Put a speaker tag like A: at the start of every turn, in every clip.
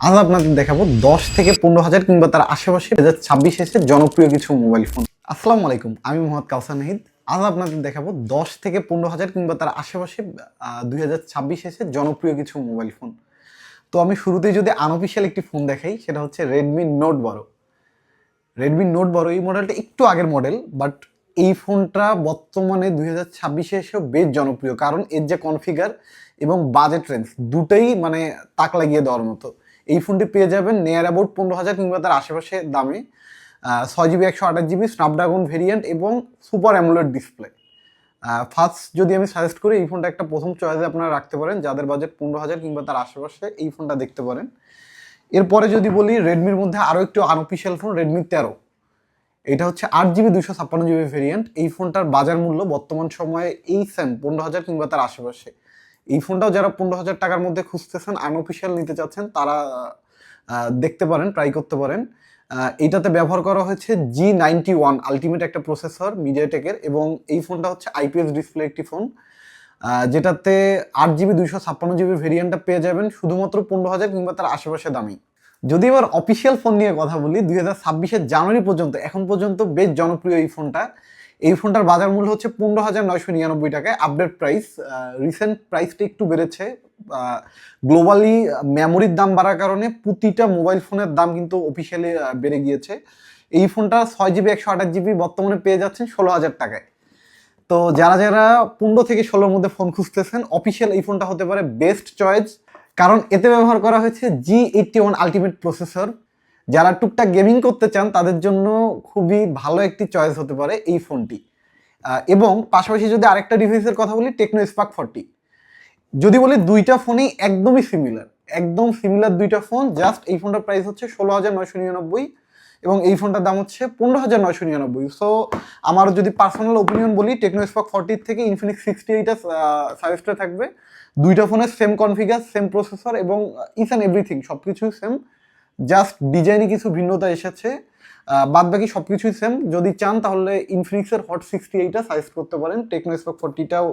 A: আজ আপনাদের দেখাবো 10 থেকে 15 হাজার কিংবা তার আশেপাশে 2026 এসে জনপ্রিয় কিছু মোবাইল ফোন। আসসালামু আলাইকুম, আমি মোহাম্মদ কাউসার নাহিদ। আজ আপনাদের দেখাবো 10 থেকে 15 হাজার কিংবা তার আশেপাশে 2026 এসে জনপ্রিয় কিছু মোবাইল ফোন। তো আমি শুরুতেই যদি আনঅফিসিয়াল একটি ফোন দেখাই, সেটা হচ্ছে রেডমি নোট 12। রেডমি নোট 12 এই মডেলটা একটু আগের মডেল, বাট এই ফোনটা বর্তমানে 2026 এসেও বেশ জনপ্রিয়, কারণ এর যে কনফিগার এবং বাজেট রেঞ্জ দুটোই মানে তাক লাগিয়ে দেওয়ার মতো। এই ফোনটি পেয়ে যাবেন নিয়ার অ্যাবাউট 15 হাজার কিংবা তার আশেপাশে দামে। 6 জিবি 128 জিবি স্ন্যাপড্রাগন ভেরিয়েন্ট এবং সুপার অ্যামোলেড ডিসপ্লে। ফার্স্ট যদি আমি সাজেস্ট করি, এই ফোনটা একটা প্রথম চয়েসে আপনারা রাখতে পারেন। যাদের বাজেট 15 হাজার কিংবা তার আশেপাশে, এই ফোনটা দেখতে পারেন। এরপরে যদি বলি, রেডমির মধ্যে আরও একটু আনঅফিসিয়াল ফোন, রেডমি 13। এটা হচ্ছে 8 জিবি 256 জিবি ভেরিয়েন্ট। এই ফোনটার বাজার মূল্য বর্তমান সময়ে এই সেম 15 হাজার কিংবা তার আশেপাশে। এই ফোনটাও যারা 15 হাজার টাকার মধ্যে খুঁজতেছেন, আনঅফিসিয়াল নিতে চাচ্ছেন, তারা দেখতে পারেন, ট্রাই করতে পারেন। এইটাতে ব্যবহার করা হয়েছে G91 আলটিমেট একটা প্রসেসর মিডিয়াটেকের, এবং এই ফোনটা হচ্ছে IPS ডিসপ্লে একটি ফোন, যেটাতে 8 জিবি 256 জিবি ভেরিয়েন্টটা পেয়ে যাবেন শুধুমাত্র 15 হাজার কিংবা তার আশেপাশে দামি। যদি এবার অফিসিয়াল ফোন নিয়ে কথা বলি, 2026 জানুয়ারি পর্যন্ত এখন পর্যন্ত বেশ জনপ্রিয় এই ফোনটা। এই ফোনটার বাজার মূল্য হচ্ছে 15,999 টাকায়। আপডেট প্রাইস, রিসেন্ট প্রাইসটা একটু বেড়েছে। গ্লোবালি মেমোরির দাম বাড়ার কারণে প্রতিটা মোবাইল ফোনের দাম কিন্তু অফিসিয়ালি বেড়ে গিয়েছে। এই ফোনটা 6 জিবি 128 জিবি বর্তমানে পেয়ে যাচ্ছেন 16 হাজার টাকায়। তো যারা যারা 15 থেকে 16-র মধ্যে ফোন খুঁজতেছেন, অফিসিয়াল এই ফোনটা হতে পারে বেস্ট চয়েস, কারণ এতে ব্যবহার করা হয়েছে G81 আলটিমেট প্রসেসর। যারা টুকটাক গেমিং করতে চান, তাদের জন্য খুবই ভালো একটি চয়েস হতে পারে এই ফোনটি। এবং পাশাপাশি যদি আরেকটা ডিভাইসের কথা বলি, টেকনো স্পার্ক 40। যদি বলি, দুইটা ফোনই একদমই সিমিলার, একদম সিমিলার দুইটা ফোন। জাস্ট এই ফোনটার প্রাইস হচ্ছে 16,999 এবং এই ফোনটার দাম হচ্ছে 15,999। সো আমার যদি পার্সোনাল ওপিনিয়ন বলি, টেকনো স্পার্ক 40 থেকে ইনফিনিক্স 68 সাজেস্টে থাকবে। দুইটা ফোনের সেম কনফিগার, সেম প্রসেসর এবং ইচ অ্যান্ড এভরিথিং সব কিছুই সেম। জাস্ট ডিজাইনে কিছু ভিন্নতা এসেছে, বাদ বাকি সব কিছুই সেম। যদি চান তাহলে ইনফিনিক্সের হট 68টা সাজেস্ট করতে পারেন, টেকনো স্পার্ক 40টাও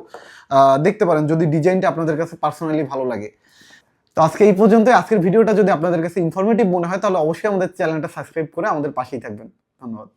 A: দেখতে পারেন যদি ডিজাইনটা আপনাদের কাছে পার্সোনালি ভালো লাগে। তো আজকে এই পর্যন্ত। আজকের ভিডিওটা যদি আপনাদের কাছে ইনফরমেটিভ মনে হয়, তাহলে অবশ্যই আমাদের চ্যানেলটা সাবস্ক্রাইব করে আমাদের পাশেই থাকবেন। ধন্যবাদ।